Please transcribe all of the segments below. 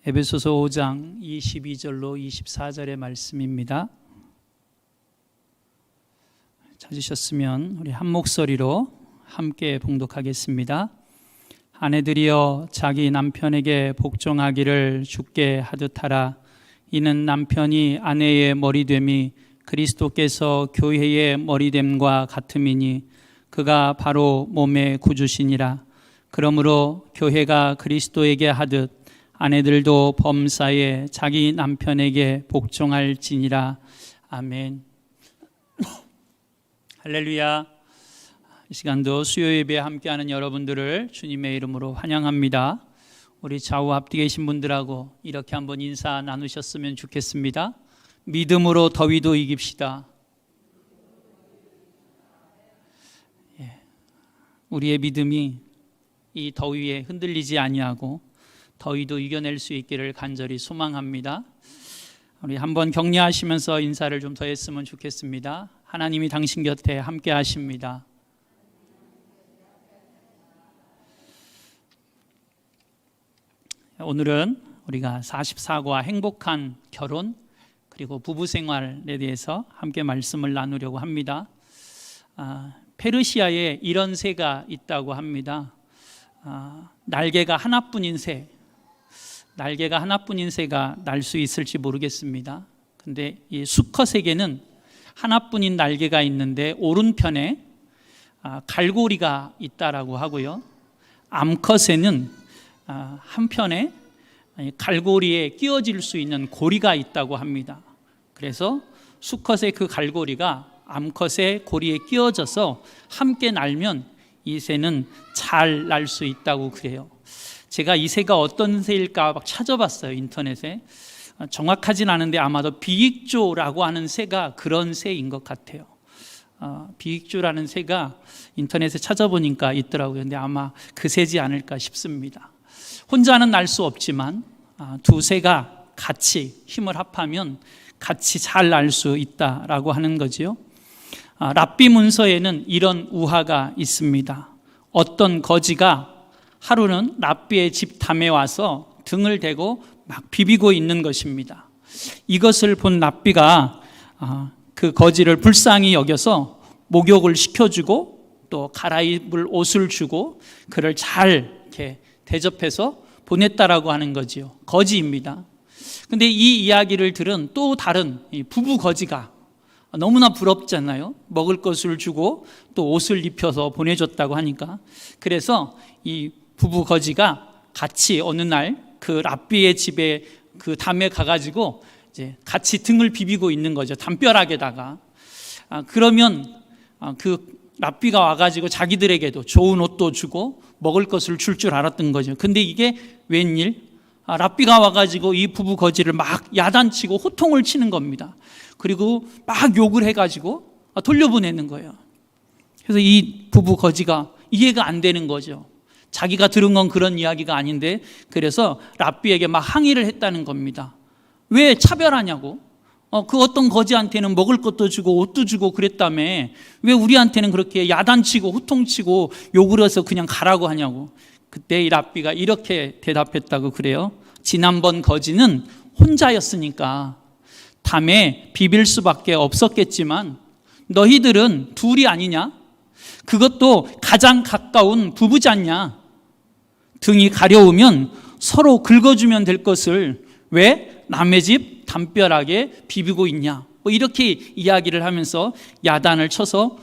에베소서 5장 22절로 24절의 말씀입니다. 찾으셨으면 우리 한 목소리로 함께 봉독하겠습니다. 아내들이여 자기 남편에게 복종하기를 주께 하듯 하라. 이는 남편이 아내의 머리됨이 그리스도께서 교회의 머리됨과 같음이니 그가 바로 몸의 구주시니라. 그러므로 교회가 그리스도에게 하듯 아내들도 범사에 자기 남편에게 복종할지니라. 아멘. 할렐루야. 이 시간도 수요 예배에 함께하는 여러분들을 주님의 이름으로 환영합니다. 우리 좌우 앞뒤 계신 분들하고 이렇게 한번 인사 나누셨으면 좋겠습니다. 믿음으로 더위도 이깁시다. 우리의 믿음이 이 더위에 흔들리지 아니하고 더위도 이겨낼 수 있기를 간절히 소망합니다. 우리 한번 격려하시면서 인사를 좀 더 했으면 좋겠습니다. 하나님이 당신 곁에 함께 하십니다. 오늘은 우리가 44과 행복한 결혼 그리고 부부 생활에 대해서 함께 말씀을 나누려고 합니다. 페르시아에 이런 새가 있다고 합니다. 날개가 하나뿐인 새. 날개가 하나뿐인 새가 날 수 있을지 모르겠습니다. 근데 이 수컷에게는 하나뿐인 날개가 있는데 오른편에 갈고리가 있다라고 하고요. 암컷에는 한편에 갈고리에 끼워질 수 있는 고리가 있다고 합니다. 그래서 수컷의 그 갈고리가 암컷의 고리에 끼워져서 함께 날면 이 새는 잘 날 수 있다고 그래요. 제가 이 새가 어떤 새일까 막 찾아봤어요, 인터넷에. 정확하진 않은데 아마도 비익조라고 하는 새가 그런 새인 것 같아요. 비익조라는 새가 인터넷에 찾아보니까 있더라고요. 근데 아마 그 새지 않을까 싶습니다. 혼자는 날 수 없지만 두 새가 같이 힘을 합하면 같이 잘 날 수 있다라고 하는 거지요. 랍비 문서에는 이런 우화가 있습니다. 어떤 거지가 하루는 랍비의 집 담에 와서 등을 대고 막 비비고 있는 것입니다. 이것을 본 랍비가 그 거지를 불쌍히 여겨서 목욕을 시켜주고 또 갈아입을 옷을 주고 그를 잘 이렇게 대접해서 보냈다라고 하는 거지요. 거지입니다. 근데 이 이야기를 들은 또 다른 부부 거지가 너무나 부럽잖아요. 먹을 것을 주고 또 옷을 입혀서 보내줬다고 하니까. 그래서 이 부부 거지가 같이 어느 날 그 랍비의 집에 그 담에 가가지고 이제 같이 등을 비비고 있는 거죠. 담벼락에다가. 그러면 그 랍비가 와가지고 자기들에게도 좋은 옷도 주고 먹을 것을 줄 줄 알았던 거죠. 근데 이게 웬일? 랍비가 와가지고 이 부부 거지를 막 야단치고 호통을 치는 겁니다. 그리고 막 욕을 해가지고 돌려보내는 거예요. 그래서 이 부부 거지가 이해가 안 되는 거죠. 자기가 들은 건 그런 이야기가 아닌데 그래서 랍비에게 막 항의를 했다는 겁니다. 왜 차별하냐고. 그 어떤 거지한테는 먹을 것도 주고 옷도 주고 그랬다며 왜 우리한테는 그렇게 야단치고 호통치고 욕을 해서 그냥 가라고 하냐고. 그때 이 랍비가 이렇게 대답했다고 그래요. 지난번 거지는 혼자였으니까 담에 비빌 수밖에 없었겠지만 너희들은 둘이 아니냐? 그것도 가장 가까운 부부잖냐? 등이 가려우면 서로 긁어주면 될 것을 왜 남의 집 담벼락에 비비고 있냐? 이렇게 이야기를 하면서 야단을 쳐서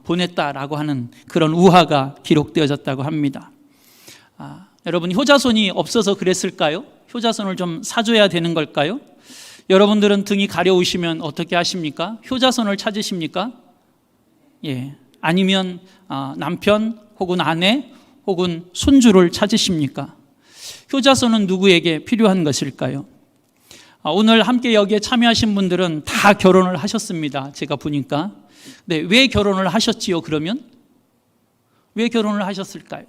보냈다라고 하는 그런 우화가 기록되어졌다고 합니다. 여러분 효자손이 없어서 그랬을까요? 효자손을 좀 사줘야 되는 걸까요? 여러분들은 등이 가려우시면 어떻게 하십니까? 효자손을 찾으십니까? 예. 아니면 남편 혹은 아내 혹은 손주를 찾으십니까? 효자손은 누구에게 필요한 것일까요? 오늘 함께 여기에 참여하신 분들은 다 결혼을 하셨습니다. 제가 보니까. 네, 왜 결혼을 하셨지요? 그러면 왜 결혼을 하셨을까요?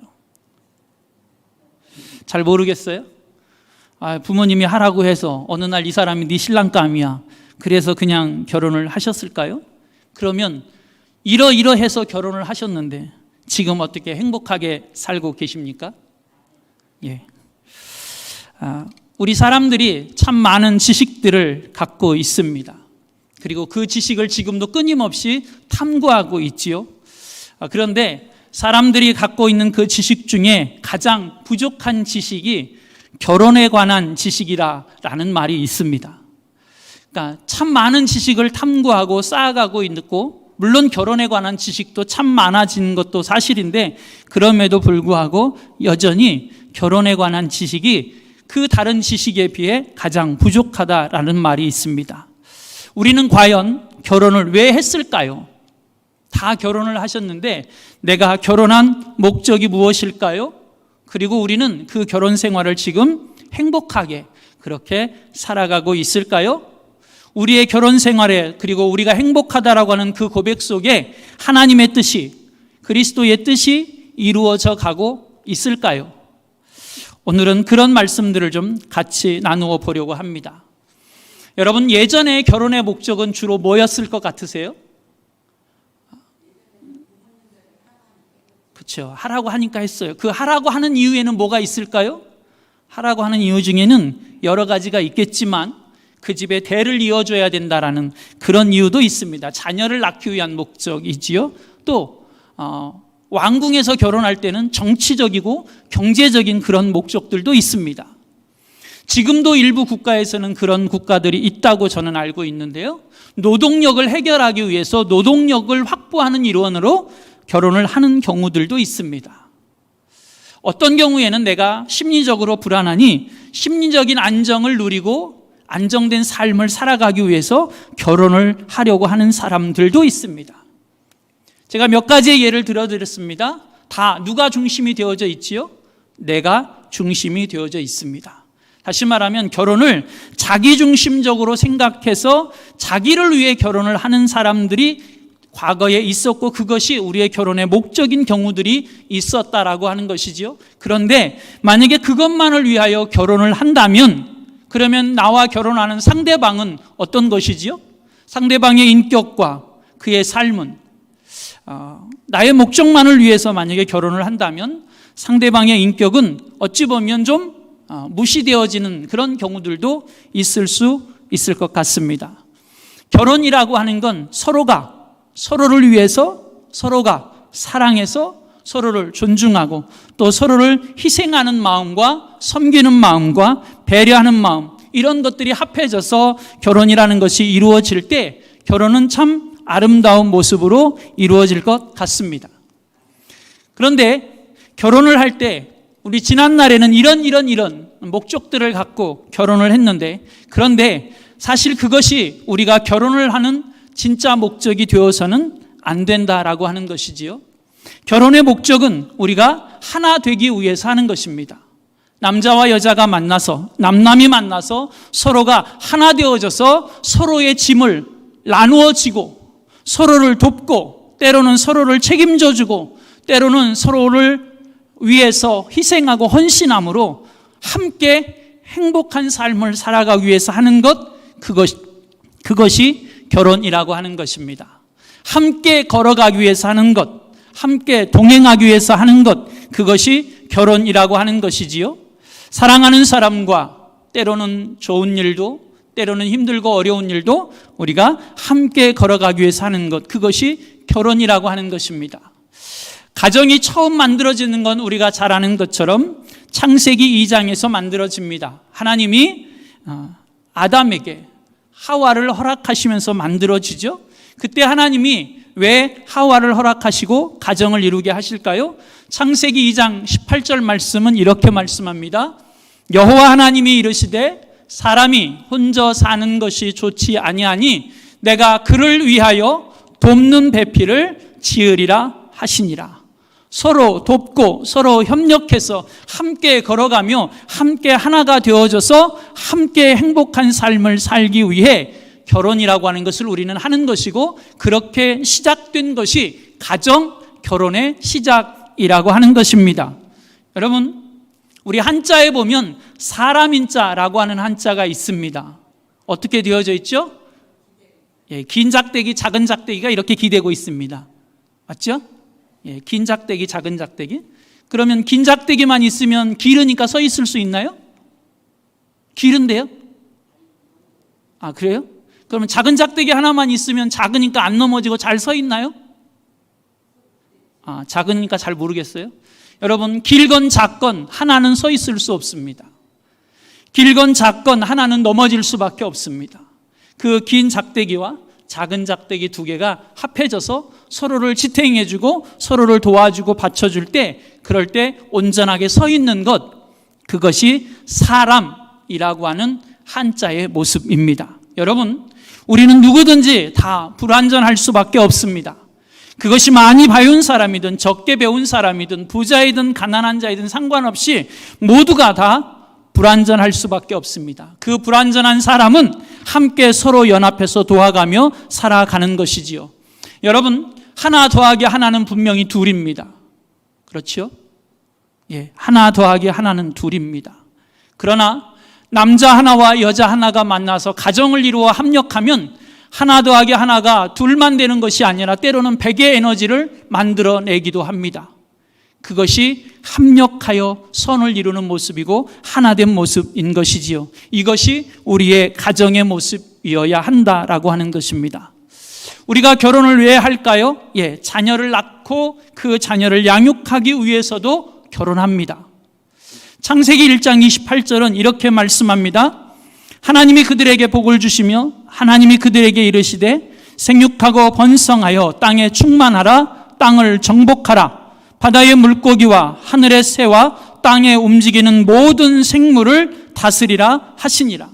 잘 모르겠어요? 부모님이 하라고 해서 어느 날 이 사람이 네 신랑감이야. 그래서 그냥 결혼을 하셨을까요? 그러면 이러이러해서 결혼을 하셨는데 지금 어떻게 행복하게 살고 계십니까? 예. 우리 사람들이 참 많은 지식들을 갖고 있습니다. 그리고 그 지식을 지금도 끊임없이 탐구하고 있지요. 그런데 사람들이 갖고 있는 그 지식 중에 가장 부족한 지식이 결혼에 관한 지식이라는 말이 있습니다. 그러니까 참 많은 지식을 탐구하고 쌓아가고 있고, 물론 결혼에 관한 지식도 참 많아진 것도 사실인데, 그럼에도 불구하고 여전히 결혼에 관한 지식이 그 다른 지식에 비해 가장 부족하다라는 말이 있습니다. 우리는 과연 결혼을 왜 했을까요? 다 결혼을 하셨는데 내가 결혼한 목적이 무엇일까요? 그리고 우리는 그 결혼 생활을 지금 행복하게 그렇게 살아가고 있을까요? 우리의 결혼 생활에, 그리고 우리가 행복하다라고 하는 그 고백 속에 하나님의 뜻이, 그리스도의 뜻이 이루어져 가고 있을까요? 오늘은 그런 말씀들을 좀 같이 나누어 보려고 합니다. 여러분, 예전에 결혼의 목적은 주로 뭐였을 것 같으세요? 그렇죠. 하라고 하니까 했어요. 그 하라고 하는 이유에는 뭐가 있을까요? 하라고 하는 이유 중에는 여러 가지가 있겠지만 그 집에 대를 이어줘야 된다라는 그런 이유도 있습니다. 자녀를 낳기 위한 목적이지요. 또 왕궁에서 결혼할 때는 정치적이고 경제적인 그런 목적들도 있습니다. 지금도 일부 국가에서는 그런 국가들이 있다고 저는 알고 있는데요. 노동력을 해결하기 위해서 노동력을 확보하는 일원으로 결혼을 하는 경우들도 있습니다. 어떤 경우에는 내가 심리적으로 불안하니 심리적인 안정을 누리고 안정된 삶을 살아가기 위해서 결혼을 하려고 하는 사람들도 있습니다. 제가 몇 가지의 예를 들어드렸습니다. 다 누가 중심이 되어져 있지요? 내가 중심이 되어져 있습니다. 다시 말하면 결혼을 자기중심적으로 생각해서 자기를 위해 결혼을 하는 사람들이 과거에 있었고, 그것이 우리의 결혼의 목적인 경우들이 있었다라고 하는 것이지요. 그런데 만약에 그것만을 위하여 결혼을 한다면, 그러면 나와 결혼하는 상대방은 어떤 것이지요? 상대방의 인격과 그의 삶은, 나의 목적만을 위해서 만약에 결혼을 한다면 상대방의 인격은 어찌 보면 좀 무시되어지는 그런 경우들도 있을 수 있을 것 같습니다. 결혼이라고 하는 건 서로가 서로를 위해서, 서로가 사랑해서 서로를 존중하고 또 서로를 희생하는 마음과 섬기는 마음과 배려하는 마음, 이런 것들이 합해져서 결혼이라는 것이 이루어질 때 결혼은 참 아름다운 모습으로 이루어질 것 같습니다. 그런데 결혼을 할 때 우리 지난날에는 이런 목적들을 갖고 결혼을 했는데, 그런데 사실 그것이 우리가 결혼을 하는 진짜 목적이 되어서는 안 된다라고 하는 것이지요. 결혼의 목적은 우리가 하나 되기 위해서 하는 것입니다. 남자와 여자가 만나서, 남남이 만나서 서로가 하나 되어져서 서로의 짐을 나누어지고 서로를 돕고, 때로는 서로를 책임져 주고, 때로는 서로를 위해서 희생하고 헌신함으로 함께 행복한 삶을 살아가기 위해서 하는 것, 그것이 결혼이라고 하는 것입니다. 함께 걸어가기 위해서 하는 것, 함께 동행하기 위해서 하는 것, 그것이 결혼이라고 하는 것이지요. 사랑하는 사람과 때로는 좋은 일도, 때로는 힘들고 어려운 일도 우리가 함께 걸어가기 위해서 하는 것, 그것이 결혼이라고 하는 것입니다. 가정이 처음 만들어지는 건 우리가 잘 아는 것처럼 창세기 2장에서 만들어집니다. 하나님이 아담에게 하와를 허락하시면서 만들어지죠. 그때 하나님이 왜 하와를 허락하시고 가정을 이루게 하실까요? 창세기 2장 18절 말씀은 이렇게 말씀합니다. 여호와 하나님이 이르시되 사람이 혼자 사는 것이 좋지 아니하니 내가 그를 위하여 돕는 배필을 지으리라 하시니라. 서로 돕고 서로 협력해서 함께 걸어가며 함께 하나가 되어져서 함께 행복한 삶을 살기 위해 결혼이라고 하는 것을 우리는 하는 것이고, 그렇게 시작된 것이 가정, 결혼의 시작이라고 하는 것입니다. 여러분, 우리 한자에 보면 사람인자라고 하는 한자가 있습니다. 어떻게 되어져 있죠? 긴 작대기, 작은 작대기가 이렇게 기대고 있습니다. 맞죠? 긴 작대기, 작은 작대기. 그러면 긴 작대기만 있으면 길으니까 서 있을 수 있나요? 길은데요? 아, 그래요? 그러면 작은 작대기 하나만 있으면 작으니까 안 넘어지고 잘 서 있나요? 아, 작으니까 잘 모르겠어요. 여러분, 길건 작건 하나는 서 있을 수 없습니다. 길건 작건 하나는 넘어질 수밖에 없습니다. 그 긴 작대기와 작은 작대기 두 개가 합해져서 서로를 지탱해주고 서로를 도와주고 받쳐줄 때, 그럴 때 온전하게 서 있는 것, 그것이 사람이라고 하는 한자의 모습입니다. 여러분, 우리는 누구든지 다 불완전할 수밖에 없습니다. 그것이 많이 배운 사람이든 적게 배운 사람이든 부자이든 가난한 자이든 상관없이 모두가 다 불완전할 수밖에 없습니다. 그 불완전한 사람은 함께 서로 연합해서 도와가며 살아가는 것이지요. 여러분, 하나 더하기 하나는 분명히 둘입니다. 그렇죠? 예, 하나 더하기 하나는 둘입니다. 그러나 남자 하나와 여자 하나가 만나서 가정을 이루어 합력하면 하나 더하기 하나가 둘만 되는 것이 아니라 때로는 100의 에너지를 만들어내기도 합니다. 그것이 합력하여 선을 이루는 모습이고 하나된 모습인 것이지요. 이것이 우리의 가정의 모습이어야 한다라고 하는 것입니다. 우리가 결혼을 왜 할까요? 예, 자녀를 낳고 그 자녀를 양육하기 위해서도 결혼합니다. 창세기 1장 28절은 이렇게 말씀합니다. 하나님이 그들에게 복을 주시며 하나님이 그들에게 이르시되 생육하고 번성하여 땅에 충만하라, 땅을 정복하라, 바다의 물고기와 하늘의 새와 땅에 움직이는 모든 생물을 다스리라 하시니라.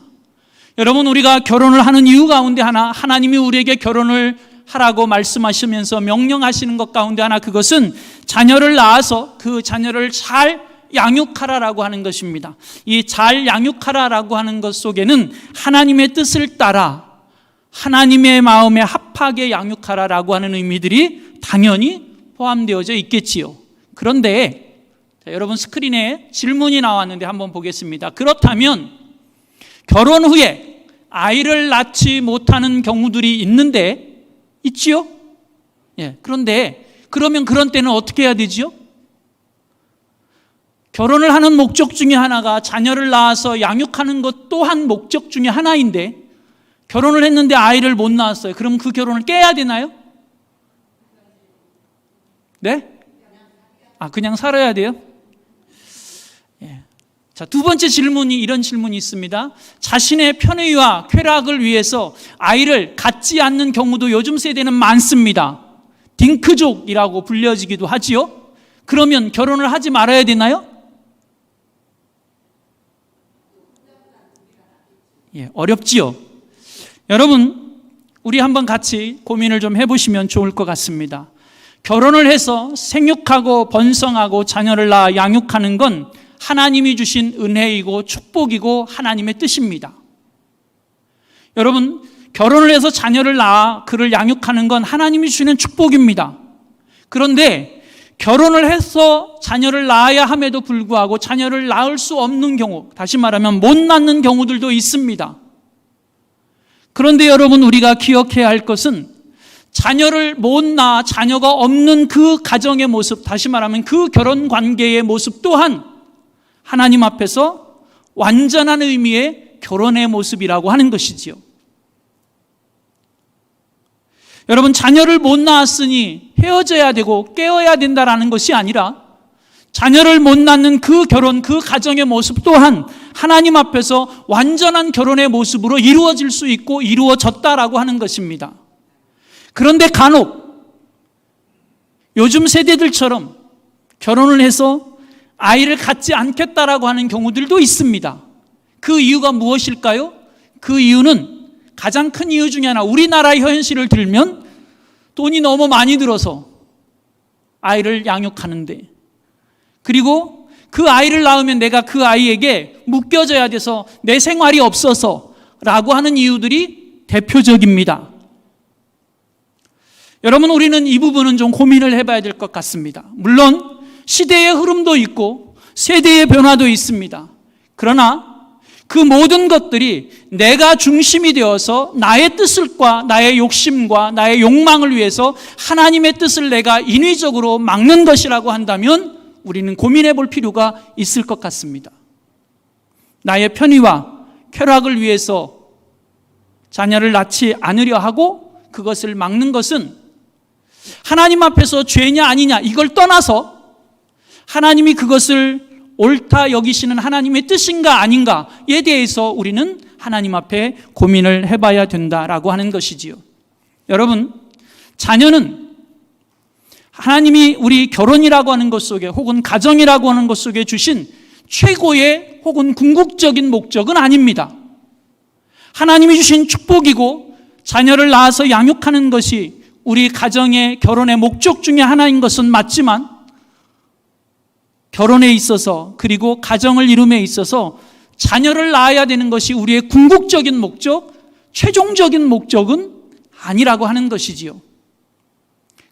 여러분, 우리가 결혼을 하는 이유 가운데 하나, 하나님이 우리에게 결혼을 하라고 말씀하시면서 명령하시는 것 가운데 하나, 그것은 자녀를 낳아서 그 자녀를 잘 양육하라라고 하는 것입니다. 이 잘 양육하라라고 하는 것 속에는 하나님의 뜻을 따라 하나님의 마음에 합하게 양육하라라고 하는 의미들이 당연히 포함되어져 있겠지요. 그런데 여러분, 스크린에 질문이 나왔는데 한번 보겠습니다. 그렇다면 결혼 후에 아이를 낳지 못하는 경우들이 있지요? 예, 그런데 그러면 그런 때는 어떻게 해야 되지요? 결혼을 하는 목적 중에 하나가 자녀를 낳아서 양육하는 것 또한 목적 중에 하나인데 결혼을 했는데 아이를 못 낳았어요. 그럼 그 결혼을 깨야 되나요? 네? 아, 그냥 살아야 돼요? 예. 자, 두 번째 질문이 이런 질문이 있습니다. 자신의 편의와 쾌락을 위해서 아이를 갖지 않는 경우도 요즘 세대는 많습니다. 딩크족이라고 불려지기도 하지요. 그러면 결혼을 하지 말아야 되나요? 예, 어렵지요. 여러분, 우리 한번 같이 고민을 좀 해보시면 좋을 것 같습니다. 결혼을 해서 생육하고 번성하고 자녀를 낳아 양육하는 건 하나님이 주신 은혜이고 축복이고 하나님의 뜻입니다. 여러분, 결혼을 해서 자녀를 낳아 그를 양육하는 건 하나님이 주시는 축복입니다. 그런데 결혼을 해서 자녀를 낳아야 함에도 불구하고 자녀를 낳을 수 없는 경우, 다시 말하면 못 낳는 경우들도 있습니다. 그런데 여러분, 우리가 기억해야 할 것은 자녀를 못 낳아 자녀가 없는 그 가정의 모습, 다시 말하면 그 결혼 관계의 모습 또한 하나님 앞에서 완전한 의미의 결혼의 모습이라고 하는 것이지요. 여러분, 자녀를 못 낳았으니 헤어져야 되고 깨어야 된다라는 것이 아니라 자녀를 못 낳는 그 결혼, 그 가정의 모습 또한 하나님 앞에서 완전한 결혼의 모습으로 이루어질 수 있고 이루어졌다라고 하는 것입니다. 그런데 간혹 요즘 세대들처럼 결혼을 해서 아이를 갖지 않겠다라고 하는 경우들도 있습니다. 그 이유가 무엇일까요? 그 이유는 가장 큰 이유 중에 하나, 우리나라의 현실을 들면 돈이 너무 많이 들어서 아이를 양육하는데, 그리고 그 아이를 낳으면 내가 그 아이에게 묶여져야 돼서 내 생활이 없어서 라고 하는 이유들이 대표적입니다. 여러분, 우리는 이 부분은 좀 고민을 해봐야 될 것 같습니다. 물론 시대의 흐름도 있고 세대의 변화도 있습니다. 그러나 그 모든 것들이 내가 중심이 되어서 나의 뜻과 나의 욕심과 나의 욕망을 위해서 하나님의 뜻을 내가 인위적으로 막는 것이라고 한다면 우리는 고민해 볼 필요가 있을 것 같습니다. 나의 편의와 쾌락을 위해서 자녀를 낳지 않으려 하고 그것을 막는 것은 하나님 앞에서 죄냐 아니냐 이걸 떠나서 하나님이 그것을 옳다 여기시는 하나님의 뜻인가 아닌가에 대해서 우리는 하나님 앞에 고민을 해봐야 된다라고 하는 것이지요. 여러분, 자녀는 하나님이 우리 결혼이라고 하는 것 속에 혹은 가정이라고 하는 것 속에 주신 최고의 혹은 궁극적인 목적은 아닙니다. 하나님이 주신 축복이고 자녀를 낳아서 양육하는 것이 우리 가정의 결혼의 목적 중에 하나인 것은 맞지만 결혼에 있어서 그리고 가정을 이룸에 있어서 자녀를 낳아야 되는 것이 우리의 궁극적인 목적, 최종적인 목적은 아니라고 하는 것이지요.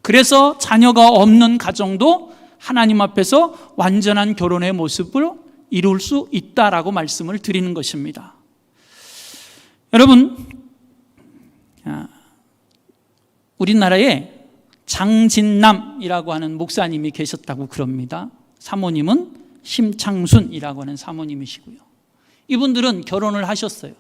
그래서 자녀가 없는 가정도 하나님 앞에서 완전한 결혼의 모습을 이룰 수 있다라고 말씀을 드리는 것입니다. 여러분, 우리나라에 장진남이라고 하는 목사님이 계셨다고 그럽니다. 사모님은 심창순이라고 하는 사모님이시고요. 이분들은 결혼을 하셨어요.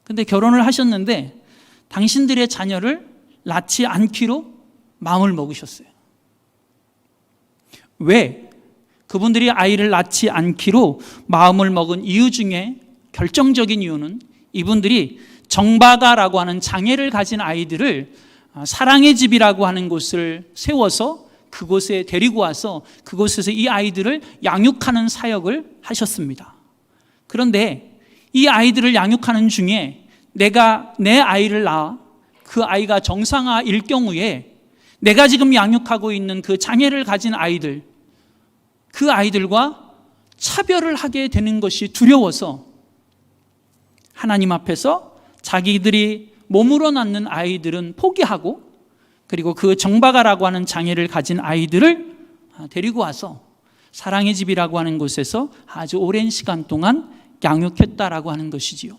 근데 결혼을 하셨는데 당신들의 자녀를 낳지 않기로 마음을 먹으셨어요. 왜? 그분들이 아이를 낳지 않기로 마음을 먹은 이유 중에 결정적인 이유는 이분들이 정바가라고 하는 장애를 가진 아이들을 사랑의 집이라고 하는 곳을 세워서 그곳에 데리고 와서 그곳에서 이 아이들을 양육하는 사역을 하셨습니다. 그런데 이 아이들을 양육하는 중에 내가 내 아이를 낳아 그 아이가 정상화일 경우에 내가 지금 양육하고 있는 그 장애를 가진 아이들, 그 아이들과 차별을 하게 되는 것이 두려워서 하나님 앞에서 자기들이 몸으로 낳는 아이들은 포기하고 그리고 그 정바가라고 하는 장애를 가진 아이들을 데리고 와서 사랑의 집이라고 하는 곳에서 아주 오랜 시간 동안 양육했다라고 하는 것이지요.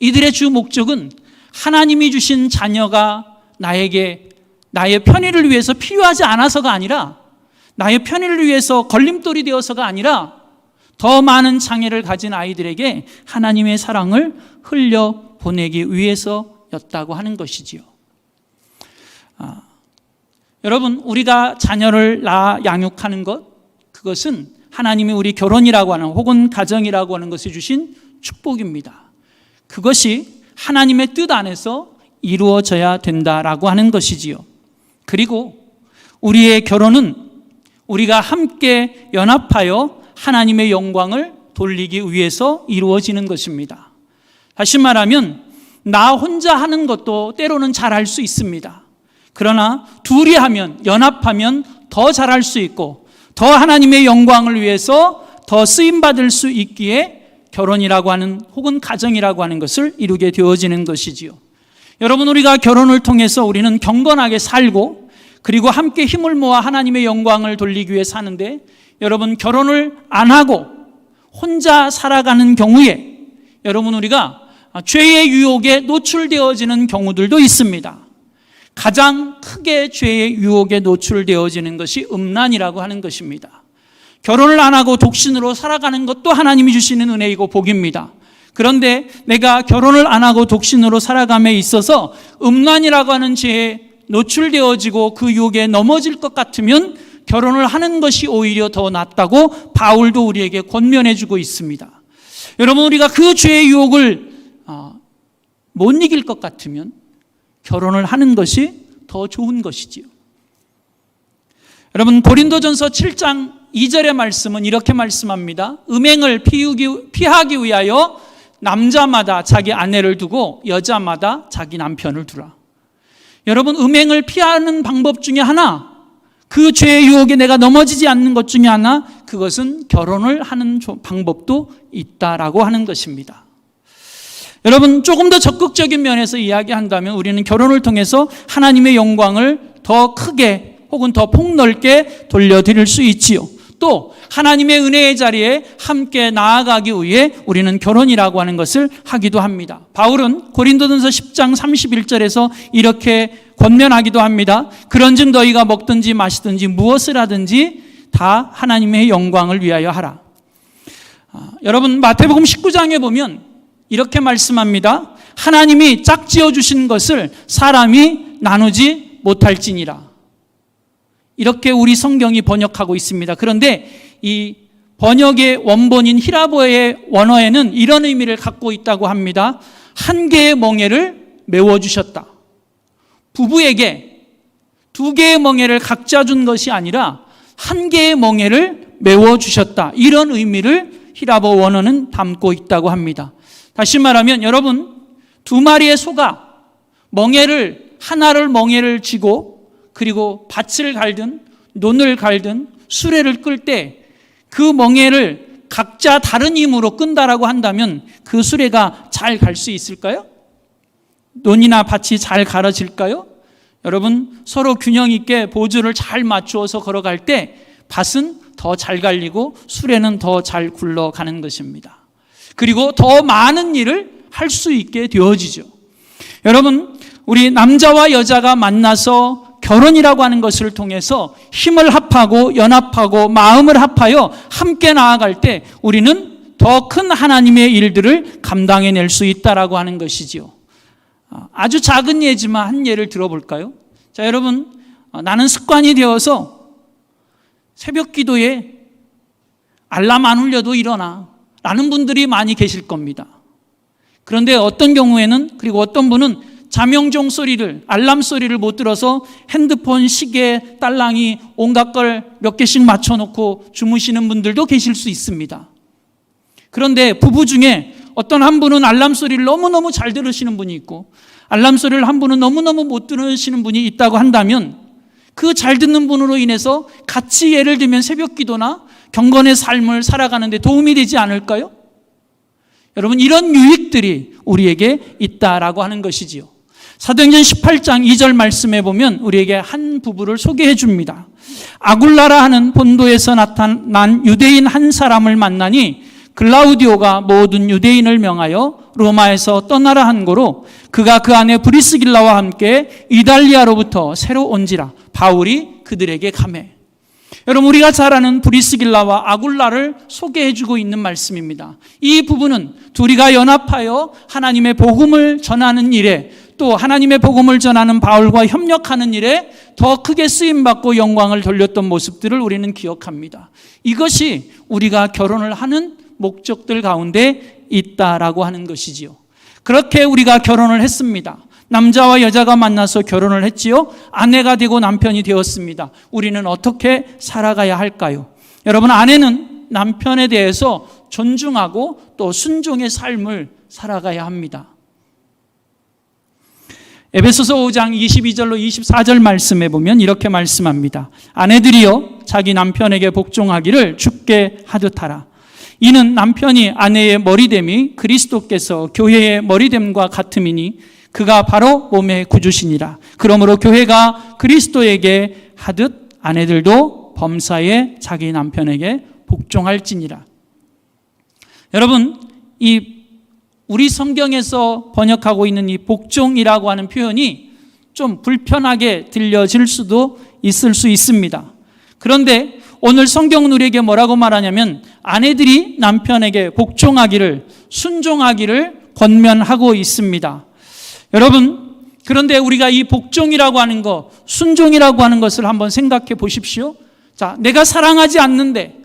이들의 주 목적은 하나님이 주신 자녀가 나에게 나의 편의를 위해서 필요하지 않아서가 아니라 나의 편의를 위해서 걸림돌이 되어서가 아니라 더 많은 장애를 가진 아이들에게 하나님의 사랑을 흘려보내기 위해서였다고 하는 것이지요. 여러분, 우리가 자녀를 낳아 양육하는 것, 그것은 하나님이 우리 결혼이라고 하는 혹은 가정이라고 하는 것을 주신 축복입니다. 그것이 하나님의 뜻 안에서 이루어져야 된다라고 하는 것이지요. 그리고 우리의 결혼은 우리가 함께 연합하여 하나님의 영광을 돌리기 위해서 이루어지는 것입니다. 다시 말하면 나 혼자 하는 것도 때로는 잘할 수 있습니다. 그러나 둘이 하면, 연합하면 더 잘할 수 있고 더 하나님의 영광을 위해서 더 쓰임받을 수 있기에 결혼이라고 하는 혹은 가정이라고 하는 것을 이루게 되어지는 것이지요. 여러분, 우리가 결혼을 통해서 우리는 경건하게 살고 그리고 함께 힘을 모아 하나님의 영광을 돌리기 위해 사는데, 여러분, 결혼을 안 하고 혼자 살아가는 경우에 여러분, 우리가 죄의 유혹에 노출되어지는 경우들도 있습니다. 가장 크게 죄의 유혹에 노출되어지는 것이 음란이라고 하는 것입니다. 결혼을 안 하고 독신으로 살아가는 것도 하나님이 주시는 은혜이고 복입니다. 그런데 내가 결혼을 안 하고 독신으로 살아감에 있어서 음란이라고 하는 죄에 노출되어지고 그 유혹에 넘어질 것 같으면 결혼을 하는 것이 오히려 더 낫다고 바울도 우리에게 권면해주고 있습니다. 여러분, 우리가 그 죄의 유혹을 못 이길 것 같으면 결혼을 하는 것이 더 좋은 것이지요. 여러분, 고린도전서 7장 2절의 말씀은 이렇게 말씀합니다. 음행을 피하기 위하여 남자마다 자기 아내를 두고 여자마다 자기 남편을 두라. 여러분, 음행을 피하는 방법 중에 하나, 그 죄의 유혹에 내가 넘어지지 않는 것 중에 하나, 그것은 결혼을 하는 방법도 있다라고 하는 것입니다. 여러분, 조금 더 적극적인 면에서 이야기한다면 우리는 결혼을 통해서 하나님의 영광을 더 크게 혹은 더 폭넓게 돌려드릴 수 있지요. 또 하나님의 은혜의 자리에 함께 나아가기 위해 우리는 결혼이라고 하는 것을 하기도 합니다. 바울은 고린도전서 10장 31절에서 이렇게 권면하기도 합니다. 그런즉 너희가 먹든지 마시든지 무엇을 하든지 다 하나님의 영광을 위하여 하라. 여러분 마태복음 19장에 보면 이렇게 말씀합니다. 하나님이 짝지어 주신 것을 사람이 나누지 못할지니라. 이렇게 우리 성경이 번역하고 있습니다. 그런데 이 번역의 원본인 히라보의 원어에는 이런 의미를 갖고 있다고 합니다. 한 개의 멍에를 메워주셨다. 부부에게 두 개의 멍에를 각자 준 것이 아니라 한 개의 멍에를 메워주셨다. 이런 의미를 히라보 원어는 담고 있다고 합니다. 다시 말하면 여러분, 두 마리의 소가 하나를 멍에를 쥐고 그리고 밭을 갈든 논을 갈든 수레를 끌 때 그 멍에를 각자 다른 힘으로 끈다라고 한다면 그 수레가 잘 갈 수 있을까요? 논이나 밭이 잘 갈아질까요? 여러분, 서로 균형 있게 보조를 잘 맞추어서 걸어갈 때 밭은 더 잘 갈리고 수레는 더 잘 굴러가는 것입니다. 그리고 더 많은 일을 할 수 있게 되어지죠. 여러분, 우리 남자와 여자가 만나서 결혼이라고 하는 것을 통해서 힘을 합하고 연합하고 마음을 합하여 함께 나아갈 때 우리는 더 큰 하나님의 일들을 감당해낼 수 있다라고 하는 것이지요. 아주 작은 예지만 한 예를 들어볼까요? 자, 여러분, 나는 습관이 되어서 새벽 기도에 알람 안 울려도 일어나 라는 분들이 많이 계실 겁니다. 그런데 어떤 경우에는, 그리고 어떤 분은 자명종 소리를, 알람 소리를 못 들어서 핸드폰, 시계, 딸랑이 온갖 걸 몇 개씩 맞춰놓고 주무시는 분들도 계실 수 있습니다. 그런데 부부 중에 어떤 한 분은 알람 소리를 너무너무 잘 들으시는 분이 있고 알람 소리를 한 분은 너무너무 못 들으시는 분이 있다고 한다면 그 잘 듣는 분으로 인해서 같이 예를 들면 새벽 기도나 경건의 삶을 살아가는데 도움이 되지 않을까요? 여러분, 이런 유익들이 우리에게 있다라고 하는 것이지요. 사도행전 18장 2절 말씀에 보면 우리에게 한 부부를 소개해 줍니다. 아굴라라 하는 본도에서 나타난 유대인 한 사람을 만나니 글라우디오가 모든 유대인을 명하여 로마에서 떠나라 한 고로 그가 그 안에 브리스길라와 함께 이달리아로부터 새로 온지라. 바울이 그들에게 가매. 여러분, 우리가 잘 아는 브리스길라와 아굴라를 소개해 주고 있는 말씀입니다. 이 부부는 둘이가 연합하여 하나님의 복음을 전하는 일에, 또 하나님의 복음을 전하는 바울과 협력하는 일에 더 크게 쓰임받고 영광을 돌렸던 모습들을 우리는 기억합니다. 이것이 우리가 결혼을 하는 목적들 가운데 있다라고 하는 것이지요. 그렇게 우리가 결혼을 했습니다. 남자와 여자가 만나서 결혼을 했지요. 아내가 되고 남편이 되었습니다. 우리는 어떻게 살아가야 할까요? 여러분, 아내는 남편에 대해서 존중하고 또 순종의 삶을 살아가야 합니다. 에베소서 5장 22절로 24절 말씀에 보면 이렇게 말씀합니다. 아내들이여 자기 남편에게 복종하기를 주께 하듯 하라. 이는 남편이 아내의 머리됨이 그리스도께서 교회의 머리됨과 같음이니 그가 바로 몸의 구주시니라. 그러므로 교회가 그리스도에게 하듯 아내들도 범사에 자기 남편에게 복종할지니라. 여러분, 우리 성경에서 번역하고 있는 이 복종이라고 하는 표현이 좀 불편하게 들려질 수도 있을 수 있습니다. 그런데 오늘 성경은 우리에게 뭐라고 말하냐면 아내들이 남편에게 복종하기를, 순종하기를 권면하고 있습니다. 여러분, 그런데 우리가 이 복종이라고 하는 것, 순종이라고 하는 것을 한번 생각해 보십시오. 자, 내가 사랑하지 않는데,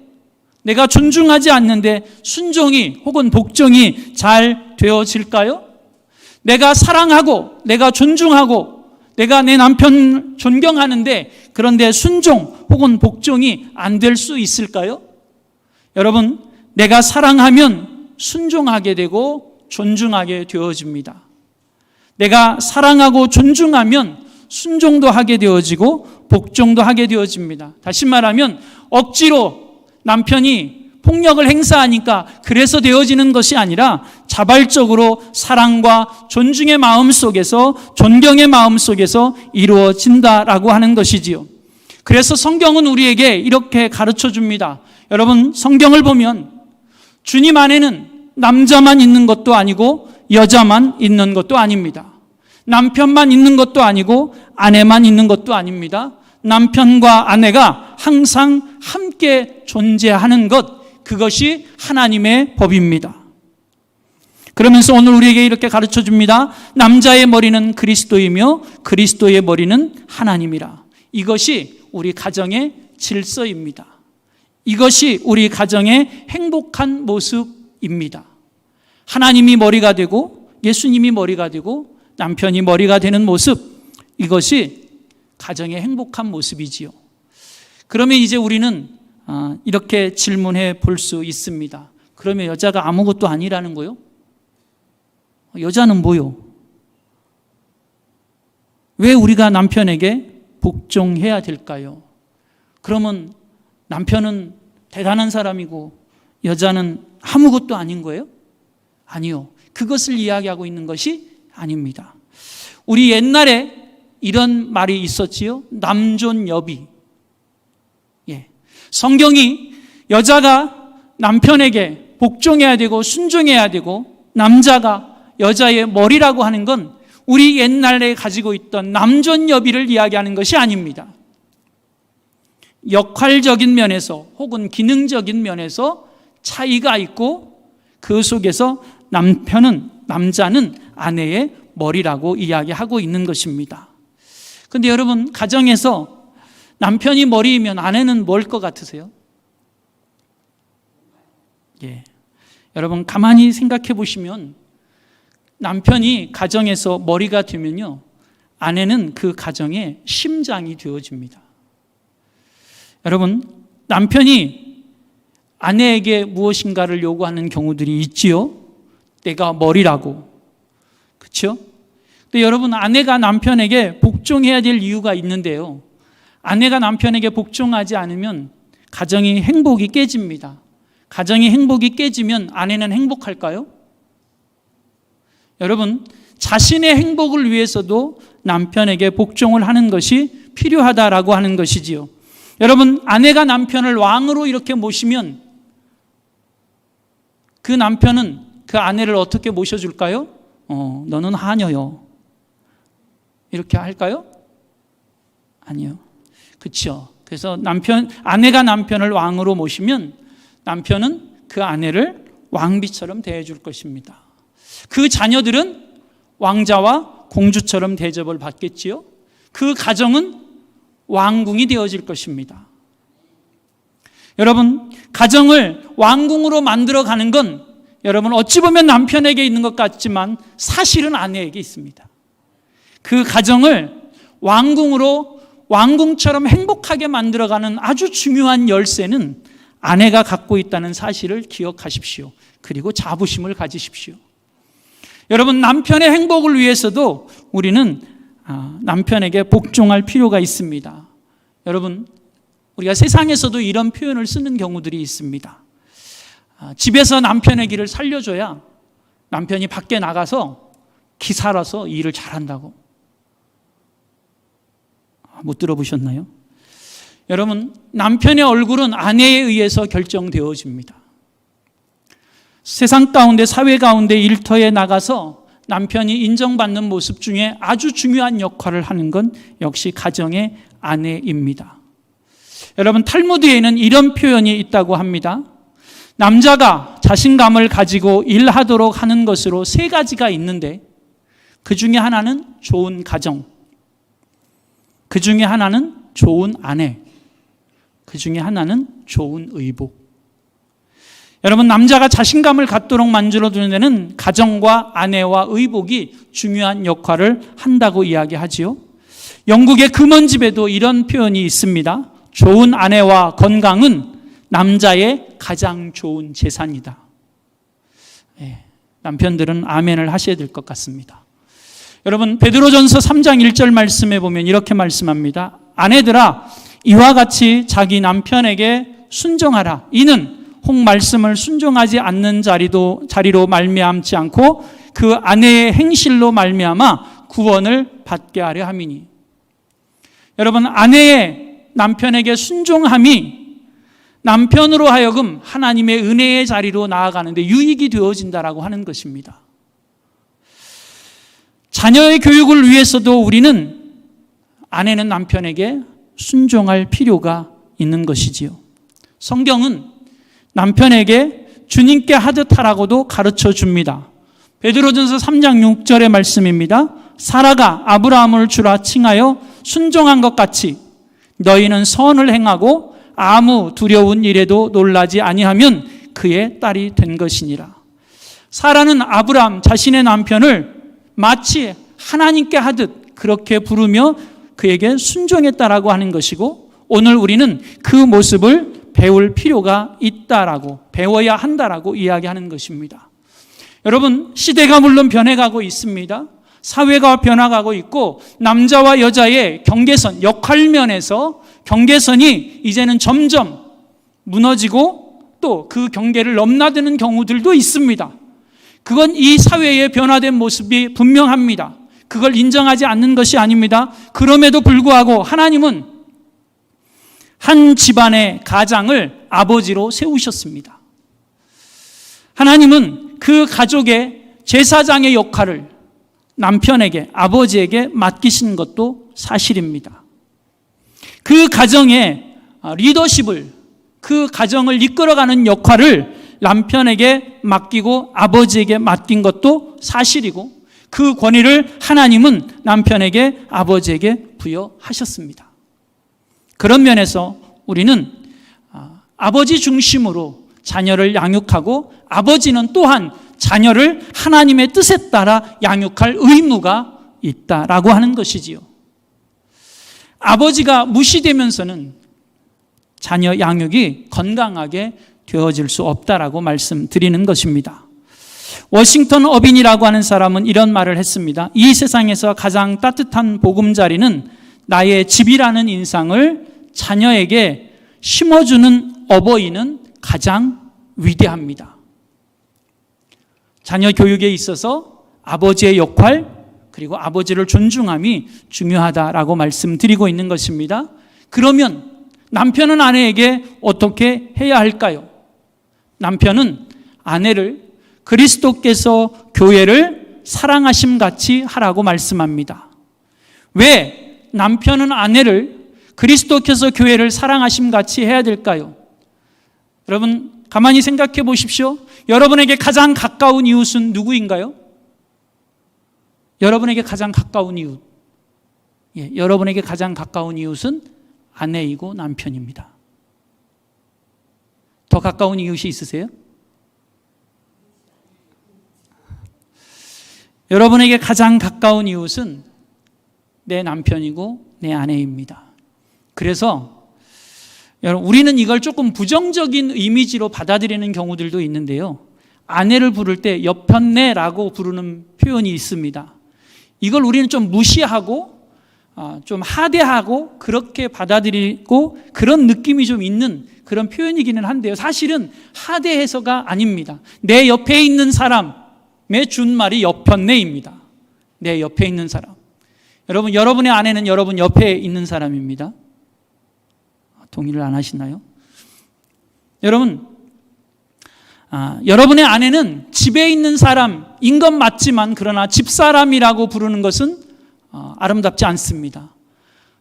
내가 존중하지 않는데 순종이 혹은 복종이 잘 되어질까요? 내가 사랑하고 내가 존중하고 내가 내 남편 존경하는데 그런데 순종 혹은 복종이 안 될 수 있을까요? 여러분, 내가 사랑하면 순종하게 되고 존중하게 되어집니다. 내가 사랑하고 존중하면 순종도 하게 되어지고 복종도 하게 되어집니다. 다시 말하면 억지로 남편이 폭력을 행사하니까 그래서 되어지는 것이 아니라 자발적으로 사랑과 존중의 마음 속에서, 존경의 마음 속에서 이루어진다라고 하는 것이지요. 그래서 성경은 우리에게 이렇게 가르쳐 줍니다. 여러분, 성경을 보면 주님 안에는 남자만 있는 것도 아니고 여자만 있는 것도 아닙니다. 남편만 있는 것도 아니고 아내만 있는 것도 아닙니다. 남편과 아내가 항상 함께 존재하는 것, 그것이 하나님의 법입니다. 그러면서 오늘 우리에게 이렇게 가르쳐 줍니다. 남자의 머리는 그리스도이며 그리스도의 머리는 하나님이라. 이것이 우리 가정의 질서입니다. 이것이 우리 가정의 행복한 모습입니다. 하나님이 머리가 되고 예수님이 머리가 되고 남편이 머리가 되는 모습, 이것이 가정의 행복한 모습이지요. 그러면 이제 우리는 이렇게 질문해 볼 수 있습니다. 그러면 여자가 아무것도 아니라는 거요? 여자는 뭐요? 왜 우리가 남편에게 복종해야 될까요? 그러면 남편은 대단한 사람이고 여자는 아무것도 아닌 거예요? 아니요. 그것을 이야기하고 있는 것이 아닙니다. 우리 옛날에 이런 말이 있었지요. 남존여비. 성경이 여자가 남편에게 복종해야 되고 순종해야 되고 남자가 여자의 머리라고 하는 건 우리 옛날에 가지고 있던 남존여비를 이야기하는 것이 아닙니다. 역할적인 면에서 혹은 기능적인 면에서 차이가 있고 그 속에서 남자는 아내의 머리라고 이야기하고 있는 것입니다. 그런데 여러분, 가정에서 남편이 머리이면 아내는 뭘 것 같으세요? 여러분 가만히 생각해 보시면 남편이 가정에서 머리가 되면요, 아내는 그 가정의 심장이 되어집니다. 여러분, 남편이 아내에게 무엇인가를 요구하는 경우들이 있지요. 내가 머리라고. 그렇죠? 근데 여러분, 아내가 남편에게 복종해야 될 이유가 있는데요, 아내가 남편에게 복종하지 않으면 가정이 행복이 깨집니다. 가정이 행복이 깨지면 아내는 행복할까요? 여러분, 자신의 행복을 위해서도 남편에게 복종을 하는 것이 필요하다라고 하는 것이지요. 여러분, 아내가 남편을 왕으로 이렇게 모시면 그 남편은 그 아내를 어떻게 모셔줄까요? 너는 하녀요. 이렇게 할까요? 아니요. 그렇죠. 그래서 아내가 남편을 왕으로 모시면 남편은 그 아내를 왕비처럼 대해줄 것입니다. 그 자녀들은 왕자와 공주처럼 대접을 받겠지요. 그 가정은 왕궁이 되어질 것입니다. 여러분, 가정을 왕궁으로 만들어가는 건 여러분 어찌 보면 남편에게 있는 것 같지만 사실은 아내에게 있습니다. 그 가정을 왕궁처럼 행복하게 만들어가는 아주 중요한 열쇠는 아내가 갖고 있다는 사실을 기억하십시오. 그리고 자부심을 가지십시오. 여러분, 남편의 행복을 위해서도 우리는 남편에게 복종할 필요가 있습니다. 여러분, 우리가 세상에서도 이런 표현을 쓰는 경우들이 있습니다. 집에서 남편의 길을 살려줘야 남편이 밖에 나가서 기사라서 일을 잘한다고. 못 들어보셨나요? 여러분, 남편의 얼굴은 아내에 의해서 결정되어집니다. 세상 가운데, 사회 가운데 일터에 나가서 남편이 인정받는 모습 중에 아주 중요한 역할을 하는 건 역시 가정의 아내입니다. 여러분, 탈무드에는 이런 표현이 있다고 합니다. 남자가 자신감을 가지고 일하도록 하는 것으로 세 가지가 있는데 그 중에 하나는 좋은 가정, 그 중에 하나는 좋은 아내, 그 중에 하나는 좋은 의복. 여러분, 남자가 자신감을 갖도록 만들어주는 데는 가정과 아내와 의복이 중요한 역할을 한다고 이야기하지요. 영국의 금원집에도 이런 표현이 있습니다. 좋은 아내와 건강은 남자의 가장 좋은 재산이다. 남편들은 아멘을 하셔야 될 것 같습니다. 여러분, 베드로전서 3장 1절 말씀에 보면 이렇게 말씀합니다. 아내들아, 이와 같이 자기 남편에게 순종하라. 이는 혹 말씀을 순종하지 않는 자리로 말미암지 않고 그 아내의 행실로 말미암아 구원을 받게 하려 함이니. 여러분, 아내의 남편에게 순종함이 남편으로 하여금 하나님의 은혜의 자리로 나아가는데 유익이 되어진다라고 하는 것입니다. 자녀의 교육을 위해서도 우리는 아내는 남편에게 순종할 필요가 있는 것이지요. 성경은 남편에게 주님께 하듯 하라고도 가르쳐 줍니다. 베드로전서 3장 6절의 말씀입니다. 사라가 아브라함을 주라 칭하여 순종한 것 같이 너희는 선을 행하고 아무 두려운 일에도 놀라지 아니하면 그의 딸이 된 것이니라. 사라는 아브라함 자신의 남편을 마치 하나님께 하듯 그렇게 부르며 그에게 순종했다라고 하는 것이고, 오늘 우리는 그 모습을 배울 필요가 있다라고, 배워야 한다라고 이야기하는 것입니다. 여러분, 시대가 물론 변해가고 있습니다. 사회가 변화가고 있고 남자와 여자의 경계선, 역할면에서 경계선이 이제는 점점 무너지고 또 그 경계를 넘나드는 경우들도 있습니다. 그건 이 사회의 변화된 모습이 분명합니다. 그걸 인정하지 않는 것이 아닙니다. 그럼에도 불구하고 하나님은 한 집안의 가장을 아버지로 세우셨습니다. 하나님은 그 가족의 제사장의 역할을 남편에게, 아버지에게 맡기신 것도 사실입니다. 그 가정의 리더십을, 그 가정을 이끌어가는 역할을 남편에게 맡기고 아버지에게 맡긴 것도 사실이고, 그 권위를 하나님은 남편에게, 아버지에게 부여하셨습니다. 그런 면에서 우리는 아버지 중심으로 자녀를 양육하고 아버지는 또한 자녀를 하나님의 뜻에 따라 양육할 의무가 있다라고 하는 것이지요. 아버지가 무시되면서는 자녀 양육이 건강하게 되어질 수 없다라고 말씀드리는 것입니다. 워싱턴 어빈이라고 하는 사람은 이런 말을 했습니다. 이 세상에서 가장 따뜻한 보금자리는 나의 집이라는 인상을 자녀에게 심어주는 어버이는 가장 위대합니다. 자녀 교육에 있어서 아버지의 역할, 그리고 아버지를 존중함이 중요하다라고 말씀드리고 있는 것입니다. 그러면 남편은 아내에게 어떻게 해야 할까요? 남편은 아내를 그리스도께서 교회를 사랑하심 같이 하라고 말씀합니다. 왜 남편은 아내를 그리스도께서 교회를 사랑하심 같이 해야 될까요? 여러분, 가만히 생각해 보십시오. 여러분에게 가장 가까운 이웃은 누구인가요? 여러분에게 가장 가까운 이웃. 여러분에게 가장 가까운 이웃은 아내이고 남편입니다. 더 가까운 이웃이 있으세요? 여러분에게 가장 가까운 이웃은 내 남편이고 내 아내입니다. 그래서 여러분, 우리는 이걸 조금 부정적인 이미지로 받아들이는 경우들도 있는데요. 아내를 부를 때 여편네라고 부르는 표현이 있습니다. 이걸 우리는 좀 무시하고 좀 하대하고 그렇게 받아들이고 그런 느낌이 좀 있는 그런 표현이기는 한데요. 사실은 하대해서가 아닙니다. 내 옆에 있는 사람의 준말이 여편네입니다. 내 옆에 있는 사람. 여러분, 여러분의 아내는 여러분 옆에 있는 사람입니다. 동의를 안 하시나요? 여러분, 여러분의 아내는 집에 있는 사람인 건 맞지만 그러나 집사람이라고 부르는 것은 아름답지 않습니다.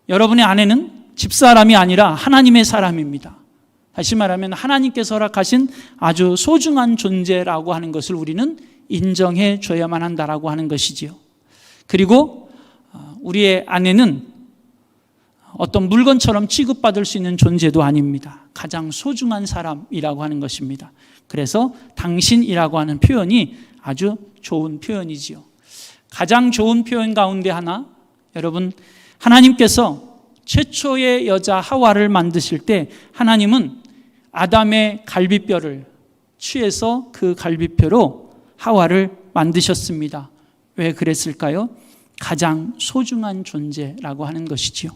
여러분의 아내는 집사람이 아니라 하나님의 사람입니다. 다시 말하면 하나님께서 허락하신 아주 소중한 존재라고 하는 것을 우리는 인정해 줘야만 한다라고 하는 것이지요. 그리고 우리의 아내는 어떤 물건처럼 취급받을 수 있는 존재도 아닙니다. 가장 소중한 사람이라고 하는 것입니다. 그래서 당신이라고 하는 표현이 아주 좋은 표현이지요. 가장 좋은 표현 가운데 하나, 여러분, 하나님께서 최초의 여자 하와를 만드실 때 하나님은 아담의 갈비뼈를 취해서 그 갈비뼈로 하와를 만드셨습니다. 왜 그랬을까요? 가장 소중한 존재라고 하는 것이지요.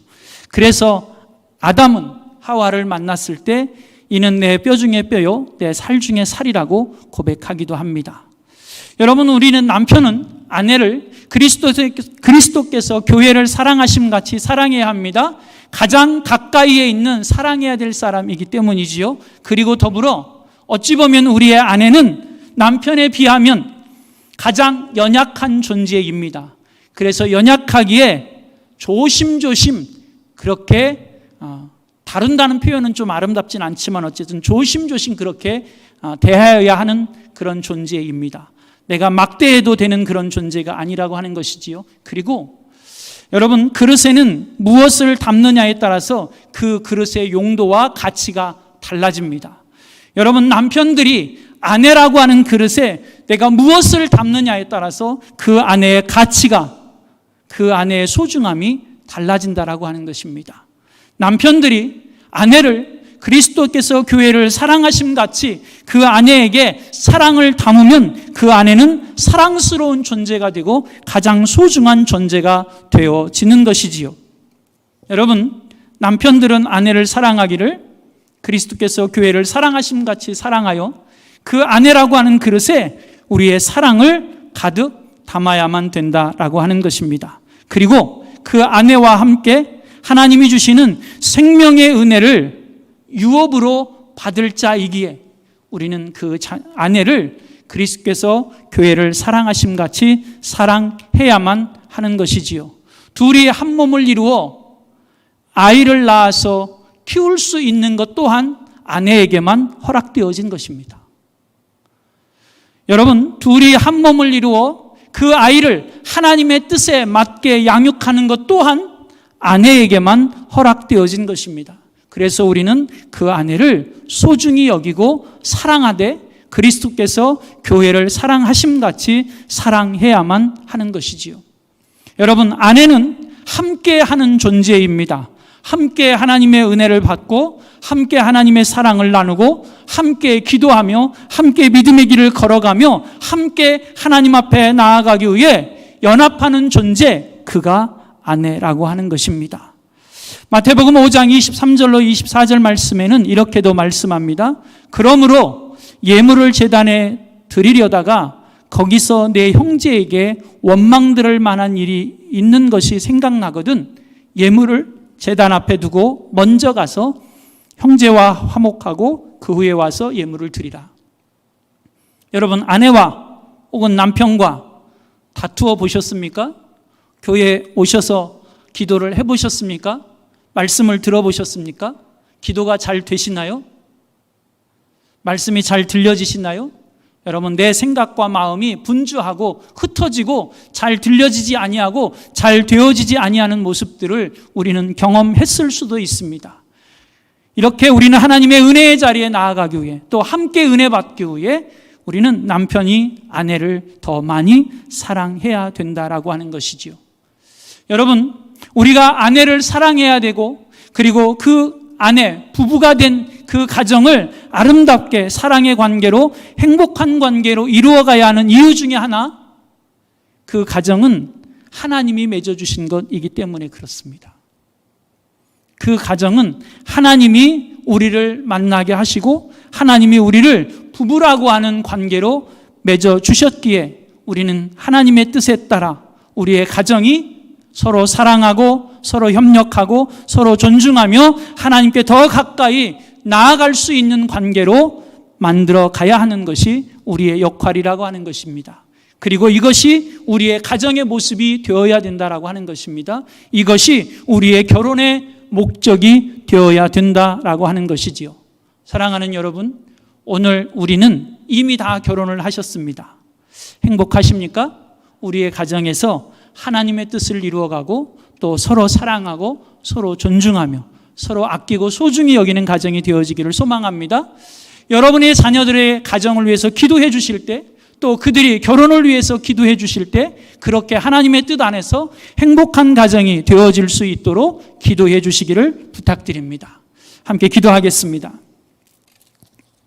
그래서 아담은 하와를 만났을 때 이는 내 뼈 중에 뼈요 내 살 중에 살이라고 고백하기도 합니다. 여러분, 우리는 남편은 아내를 그리스도께서 교회를 사랑하심 같이 사랑해야 합니다. 가장 가까이에 있는 사랑해야 될 사람이기 때문이지요. 그리고 더불어 어찌 보면 우리의 아내는 남편에 비하면 가장 연약한 존재입니다. 그래서 연약하기에 조심조심 그렇게 다룬다는 표현은 좀 아름답진 않지만 어쨌든 조심조심 그렇게 대하여야 하는 그런 존재입니다. 내가 막대해도 되는 그런 존재가 아니라고 하는 것이지요. 그리고 여러분, 그릇에는 무엇을 담느냐에 따라서 그 그릇의 용도와 가치가 달라집니다. 여러분, 남편들이 아내라고 하는 그릇에 내가 무엇을 담느냐에 따라서 그 아내의 가치가, 그 아내의 소중함이 달라진다라고 하는 것입니다. 남편들이 아내를 그리스도께서 교회를 사랑하심 같이 그 아내에게 사랑을 담으면 그 아내는 사랑스러운 존재가 되고 가장 소중한 존재가 되어지는 것이지요. 여러분, 남편들은 아내를 사랑하기를 그리스도께서 교회를 사랑하심 같이 사랑하여 그 아내라고 하는 그릇에 우리의 사랑을 가득 담아야만 된다라고 하는 것입니다. 그리고 그 아내와 함께 하나님이 주시는 생명의 은혜를 유업으로 받을 자이기에 우리는 그 아내를 그리스도께서 교회를 사랑하심 같이 사랑해야만 하는 것이지요. 둘이 한 몸을 이루어 아이를 낳아서 키울 수 있는 것 또한 아내에게만 허락되어진 것입니다. 여러분, 둘이 한 몸을 이루어 그 아이를 하나님의 뜻에 맞게 양육하는 것 또한 아내에게만 허락되어진 것입니다. 그래서 우리는 그 아내를 소중히 여기고 사랑하되 그리스도께서 교회를 사랑하심 같이 사랑해야만 하는 것이지요. 여러분, 아내는 함께 하는 존재입니다. 함께 하나님의 은혜를 받고 함께 하나님의 사랑을 나누고 함께 기도하며 함께 믿음의 길을 걸어가며 함께 하나님 앞에 나아가기 위해 연합하는 존재, 그가 아내라고 하는 것입니다. 마태복음 5장 23절로 24절 말씀에는 이렇게도 말씀합니다. 그러므로 예물을 제단에 드리려다가 거기서 내 형제에게 원망들을 만한 일이 있는 것이 생각나거든 예물을 제단 앞에 두고 먼저 가서 형제와 화목하고 그 후에 와서 예물을 드리라. 여러분, 아내와 혹은 남편과 다투어 보셨습니까? 교회에 오셔서 기도를 해보셨습니까? 말씀을 들어보셨습니까? 기도가 잘 되시나요? 말씀이 잘 들려지시나요? 여러분, 내 생각과 마음이 분주하고 흩어지고 잘 들려지지 아니하고 잘 되어지지 아니하는 모습들을 우리는 경험했을 수도 있습니다. 이렇게 우리는 하나님의 은혜의 자리에 나아가기 위해 또 함께 은혜 받기 위해 우리는 남편이 아내를 더 많이 사랑해야 된다라고 하는 것이지요. 여러분, 우리가 아내를 사랑해야 되고 그리고 그 아내, 부부가 된 그 가정을 아름답게 사랑의 관계로 행복한 관계로 이루어가야 하는 이유 중에 하나, 그 가정은 하나님이 맺어주신 것이기 때문에 그렇습니다. 그 가정은 하나님이 우리를 만나게 하시고 하나님이 우리를 부부라고 하는 관계로 맺어주셨기에 우리는 하나님의 뜻에 따라 우리의 가정이 서로 사랑하고 서로 협력하고 서로 존중하며 하나님께 더 가까이 나아갈 수 있는 관계로 만들어 가야 하는 것이 우리의 역할이라고 하는 것입니다. 그리고 이것이 우리의 가정의 모습이 되어야 된다라고 하는 것입니다. 이것이 우리의 결혼의 목적이 되어야 된다라고 하는 것이지요. 사랑하는 여러분, 오늘 우리는 이미 다 결혼을 하셨습니다. 행복하십니까? 우리의 가정에서 하나님의 뜻을 이루어가고 또 서로 사랑하고 서로 존중하며 서로 아끼고 소중히 여기는 가정이 되어지기를 소망합니다. 여러분의 자녀들의 가정을 위해서 기도해 주실 때, 또 그들이 결혼을 위해서 기도해 주실 때 그렇게 하나님의 뜻 안에서 행복한 가정이 되어질 수 있도록 기도해 주시기를 부탁드립니다. 함께 기도하겠습니다.